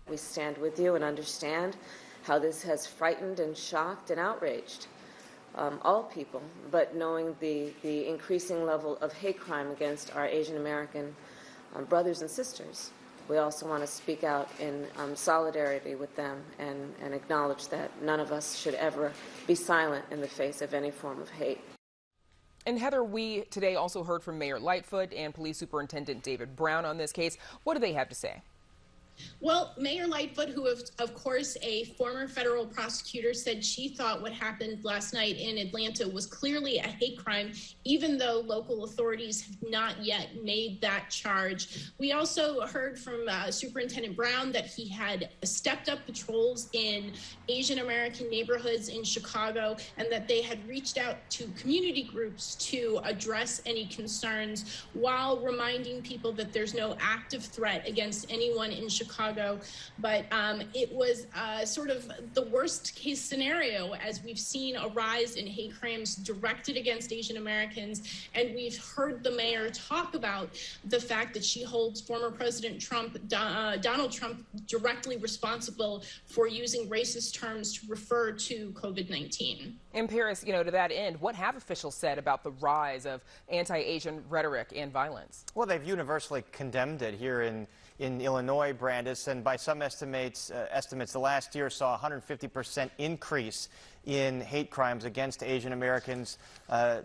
We stand with you and understand how this has frightened and shocked and outraged all people, but knowing the increasing level of hate crime against our Asian American brothers and sisters, we also want to speak out in solidarity with them and acknowledge that none of us should ever be silent in the face of any form of hate. And Heather, we today also heard from Mayor Lightfoot and Police Superintendent David Brown on this case. What do they have to say? Well, Mayor Lightfoot, who is, of course, a former federal prosecutor, said she thought what happened last night in Atlanta was clearly a hate crime, even though local authorities have not yet made that charge. We also heard from Superintendent Brown that he had stepped up patrols in Asian American neighborhoods in Chicago and that they had reached out to community groups to address any concerns while reminding people that there's no active threat against anyone in Chicago Chicago, but it was sort of the worst case scenario, as we've seen a rise in hate crimes directed against Asian Americans. And we've heard the mayor talk about the fact that she holds former President Donald Trump, directly responsible for using racist terms to refer to COVID-19. And Paris, to that end, what have officials said about the rise of anti-Asian rhetoric and violence? Well, they've universally condemned it here in Illinois, Brandis, and by some estimates, the last year saw a 150% increase in hate crimes against Asian Americans.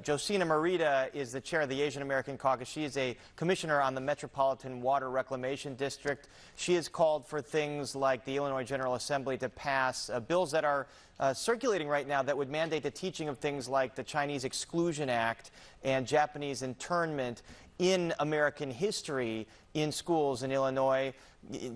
Josina Morita is the chair of the Asian American Caucus. She is a commissioner on the Metropolitan Water Reclamation District. She has called for things like the Illinois General Assembly to pass bills that are circulating right now that would mandate the teaching of things like the Chinese Exclusion Act and Japanese internment in American history in schools in Illinois.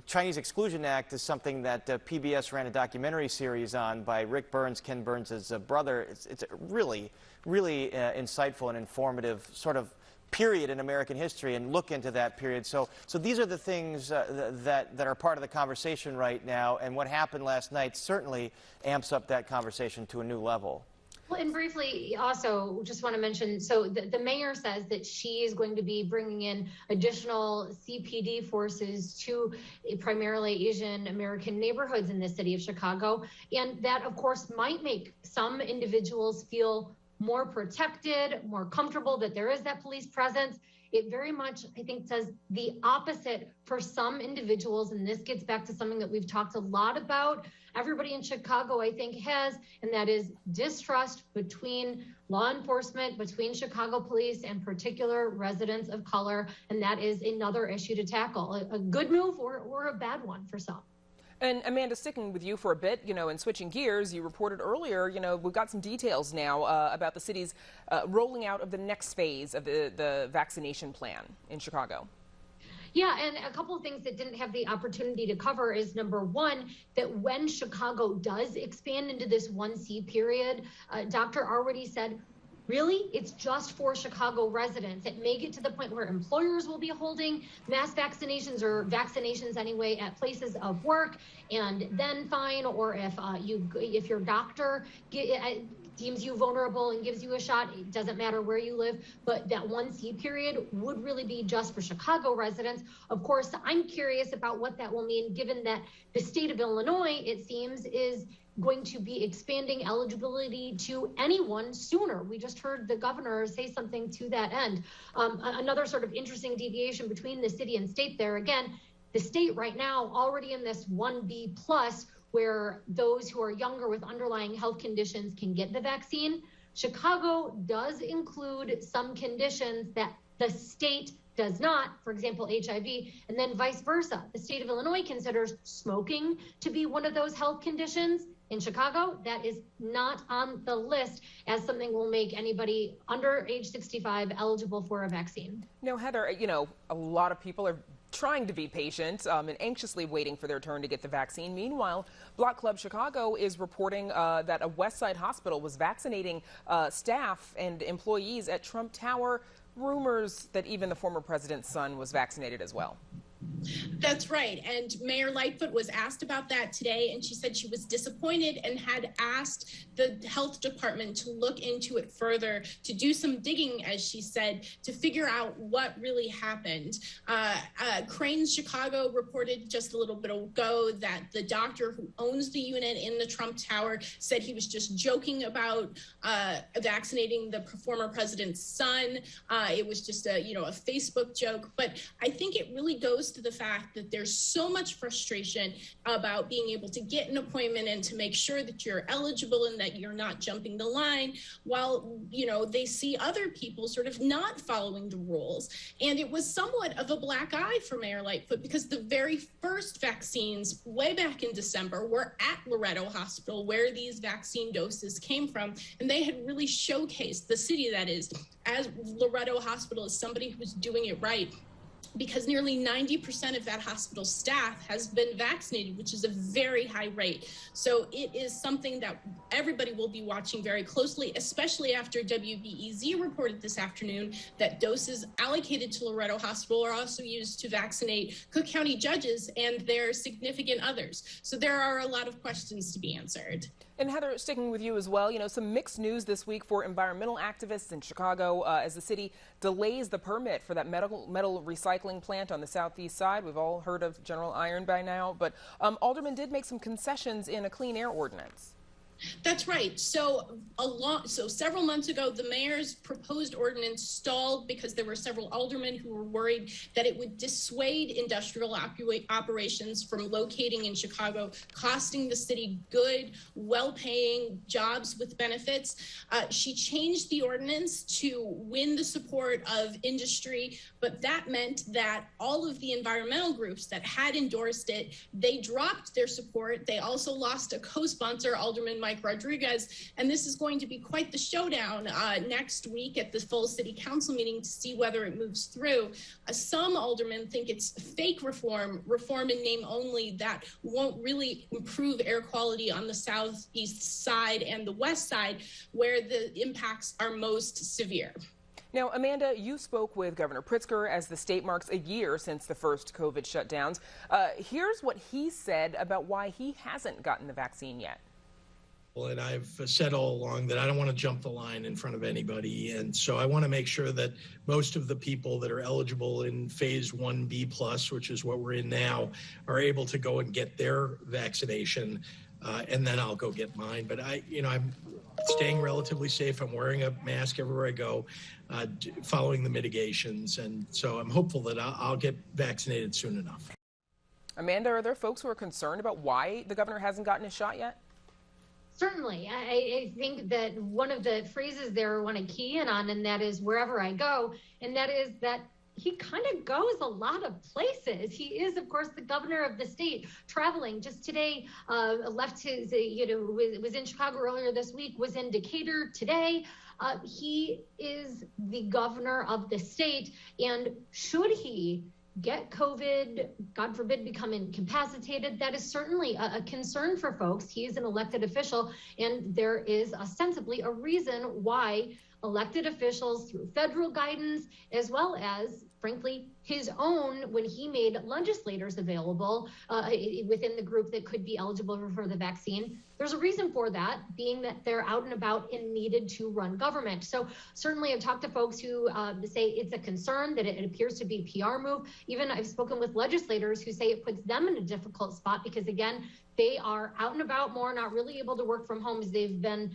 Chinese Exclusion Act is something that PBS ran a documentary series on by Rick Burns, Ken Burns' brother. It's a really insightful and informative sort of period in American history, and look into that period. So these are the things that are part of the conversation right now, and what happened last night certainly amps up that conversation to a new level. Well, and briefly, also, just want to mention, so the mayor says that she is going to be bringing in additional CPD forces to primarily Asian American neighborhoods in the city of Chicago. And that, of course, might make some individuals feel more protected, more comfortable that there is that police presence. It very much, I think, says the opposite for some individuals. And this gets back to something that we've talked a lot about. Everybody in Chicago, I think, has, and that is distrust between law enforcement, between Chicago police and particular residents of color. And that is another issue to tackle, a good move or a bad one for some. And Amanda, sticking with you for a bit, and switching gears, you reported earlier, we've got some details now about the city's rolling out of the next phase of the vaccination plan in Chicago. Yeah, and a couple of things that didn't have the opportunity to cover is, number one, that when Chicago does expand into this 1C period, Dr. already said, really, it's just for Chicago residents. It may get to the point where employers will be holding mass vaccinations, or vaccinations anyway, at places of work, and then fine. Or if your doctor deems you vulnerable and gives you a shot, it doesn't matter where you live. But that 1C period would really be just for Chicago residents. Of course, I'm curious about what that will mean, given that the state of Illinois, it seems, is going to be expanding eligibility to anyone sooner. We just heard the governor say something to that end. Another sort of interesting deviation between the city and state there. Again, the state right now already in this 1B plus, where those who are younger with underlying health conditions can get the vaccine. Chicago does include some conditions that the state does not, for example, HIV, and then vice versa. The state of Illinois considers smoking to be one of those health conditions. In Chicago, that is not on the list as something will make anybody under age 65 eligible for a vaccine. No, Heather, a lot of people are trying to be patient and anxiously waiting for their turn to get the vaccine. Meanwhile, Block Club Chicago is reporting that a West Side hospital was vaccinating staff and employees at Trump Tower. Rumors that even the former president's son was vaccinated as well. That's right. And Mayor Lightfoot was asked about that today, and she said she was disappointed and had asked the health department to look into it further, to do some digging, as she said, to figure out what really happened. Cranes Chicago reported just a little bit ago that the doctor who owns the unit in the Trump Tower said he was just joking about vaccinating the former president's son. It was just a Facebook joke. But I think it really goes to the fact that there's so much frustration about being able to get an appointment and to make sure that you're eligible and that you're not jumping the line, while they see other people sort of not following the rules. And it was somewhat of a black eye for Mayor Lightfoot, because the very first vaccines way back in December were at Loretto Hospital, where these vaccine doses came from, and they had really showcased the city, that is, as Loretto Hospital, as somebody who's doing it right. because nearly 90% of that hospital staff has been vaccinated, which is a very high rate. So it is something that everybody will be watching very closely, especially after WBEZ reported this afternoon that doses allocated to Loretto Hospital are also used to vaccinate Cook County judges and their significant others. So there are a lot of questions to be answered. And Heather, sticking with you as well, some mixed news this week for environmental activists in Chicago as the city delays the permit for that metal recycling plant on the southeast side. We've all heard of General Iron by now, but aldermen did make some concessions in a clean air ordinance. That's right. So several months ago, the mayor's proposed ordinance stalled because there were several aldermen who were worried that it would dissuade industrial operations from locating in Chicago, costing the city good, well-paying jobs with benefits. She changed the ordinance to win the support of industry, but that meant that all of the environmental groups that had endorsed it, they dropped their support. They also lost a co-sponsor, Alderman Mike Rodriguez, and this is going to be quite the showdown next week at the full city council meeting to see whether it moves through. Some aldermen think it's fake reform in name only, that won't really improve air quality on the southeast side and the west side, where the impacts are most severe. Now, Amanda, you spoke with Governor Pritzker as the state marks a year since the first COVID shutdowns. Here's what he said about why he hasn't gotten the vaccine yet. And I've said all along that I don't want to jump the line in front of anybody. And so I want to make sure that most of the people that are eligible in phase 1B+, which is what we're in now, are able to go and get their vaccination. And then I'll go get mine. But I'm staying relatively safe. I'm wearing a mask everywhere I go, following the mitigations. And so I'm hopeful that I'll get vaccinated soon enough. Amanda, are there folks who are concerned about why the governor hasn't gotten his shot yet? Certainly. I think that one of the phrases there I want to key in on, and that is wherever I go, and that is that he kind of goes a lot of places. He is, of course, the governor of the state, traveling. Just today, left his, was in Chicago earlier this week, was in Decatur today. He is the governor of the state, and should he get COVID, God forbid, become incapacitated, that is certainly a concern for folks. He is an elected official, and there is ostensibly a reason why elected officials, through federal guidance, as well as, frankly, his own, when he made legislators available within the group that could be eligible for the vaccine, there's a reason for that, being that they're out and about and needed to run government. So certainly I've talked to folks who say it's a concern, that it appears to be a PR move. Even I've spoken with legislators who say it puts them in a difficult spot because, again, they are out and about more, not really able to work from home as they've been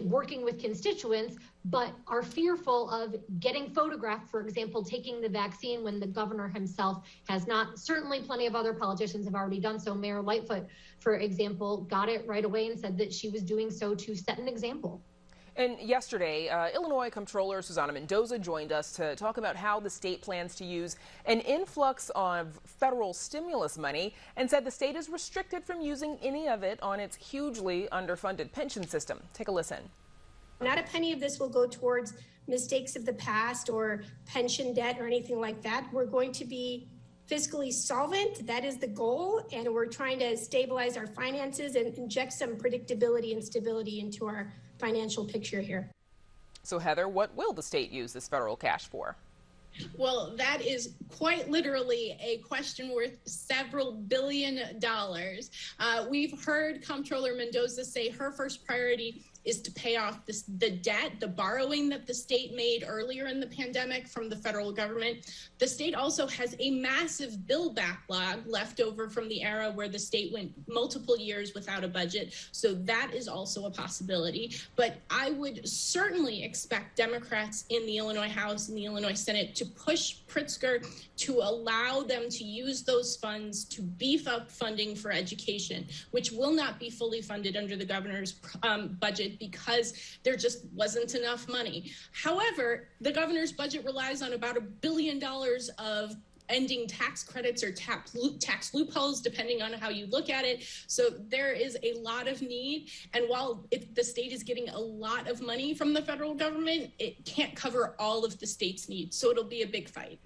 working with constituents, but are fearful of getting photographed, for example, taking the vaccine when the governor himself has not. Certainly plenty of other politicians have already done so. Mayor Lightfoot, for example, got it right away and said that she was doing so to set an example. And yesterday, Illinois Comptroller Susana Mendoza joined us to talk about how the state plans to use an influx of federal stimulus money, and said the state is restricted from using any of it on its hugely underfunded pension system. Take a listen. Not a penny of this will go towards mistakes of the past or pension debt or anything like that. We're going to be fiscally solvent. That is the goal. And we're trying to stabilize our finances and inject some predictability and stability into our financial picture here. So Heather, what will the state use this federal cash for? Well, that is quite literally a question worth several $billion. We've heard Comptroller Mendoza say her first priority is to pay off the debt, the borrowing that the state made earlier in the pandemic from the federal government. The state also has a massive bill backlog left over from the era where the state went multiple years without a budget. So that is also a possibility. But I would certainly expect Democrats in the Illinois House and the Illinois Senate to push Pritzker to allow them to use those funds to beef up funding for education, which will not be fully funded under the governor's budget because there just wasn't enough money. However, the governor's budget relies on about $1 billion of ending tax credits or tax loopholes, depending on how you look at it. So there is a lot of need. And while the state is getting a lot of money from the federal government, it can't cover all of the state's needs. So it'll be a big fight.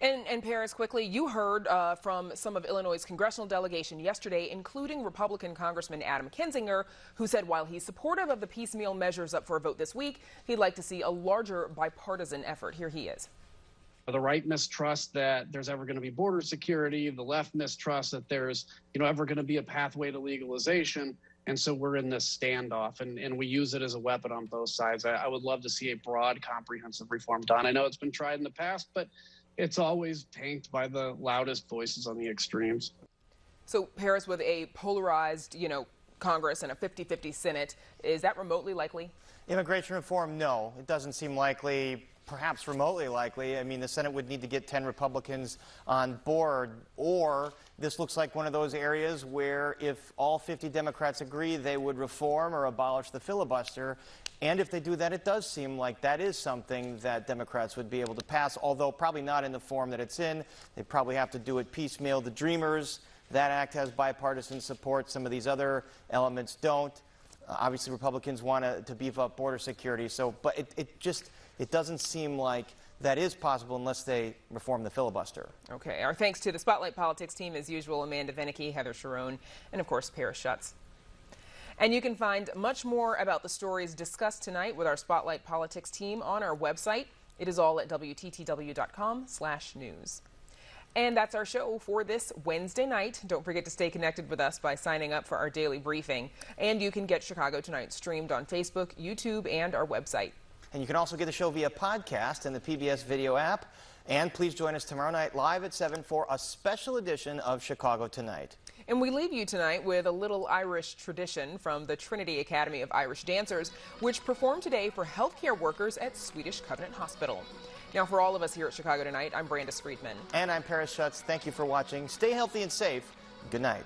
And Paris, quickly, you heard from some of Illinois' congressional delegation yesterday, including Republican Congressman Adam Kinzinger, who said while he's supportive of the piecemeal measures up for a vote this week, he'd like to see a larger bipartisan effort. Here he is. The right mistrust that there's ever going to be border security. The left mistrust that there's, ever going to be a pathway to legalization. And so we're in this standoff, and we use it as a weapon on both sides. I would love to see a broad, comprehensive reform done. I know it's been tried in the past, but it's always tanked by the loudest voices on the extremes. So, Paris, with a polarized, Congress and a 50-50 Senate, is that remotely likely? Immigration reform, no. It doesn't seem likely. Perhaps remotely likely. I mean, the Senate would need to get 10 Republicans on board, or this looks like one of those areas where if all 50 Democrats agree, they would reform or abolish the filibuster. And if they do that, it does seem like that is something that Democrats would be able to pass, although probably not in the form that it's in. They probably have to do it piecemeal. The Dreamers, that act has bipartisan support. Some of these other elements don't. Obviously, Republicans want to beef up border security. So, but it doesn't seem like that is possible unless they reform the filibuster. Okay. Our thanks to the Spotlight Politics team, as usual, Amanda Venicky, Heather Sharon, and, of course, Paris Schutz. And you can find much more about the stories discussed tonight with our Spotlight Politics team on our website. It is all at WTTW.com/news. And that's our show for this Wednesday night. Don't forget to stay connected with us by signing up for our daily briefing. And you can get Chicago Tonight streamed on Facebook, YouTube, and our website. And you can also get the show via podcast and the PBS video app. And please join us tomorrow night live at 7 for a special edition of Chicago Tonight. And we leave you tonight with a little Irish tradition from the Trinity Academy of Irish Dancers, which performed today for healthcare workers at Swedish Covenant Hospital. Now, for all of us here at Chicago Tonight, I'm Brandis Friedman. And I'm Paris Schutz. Thank you for watching. Stay healthy and safe. Good night.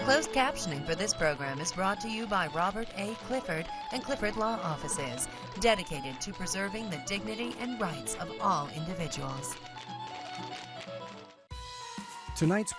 Closed captioning for this program is brought to you by Robert A. Clifford and Clifford Law Offices, dedicated to preserving the dignity and rights of all individuals. Tonight's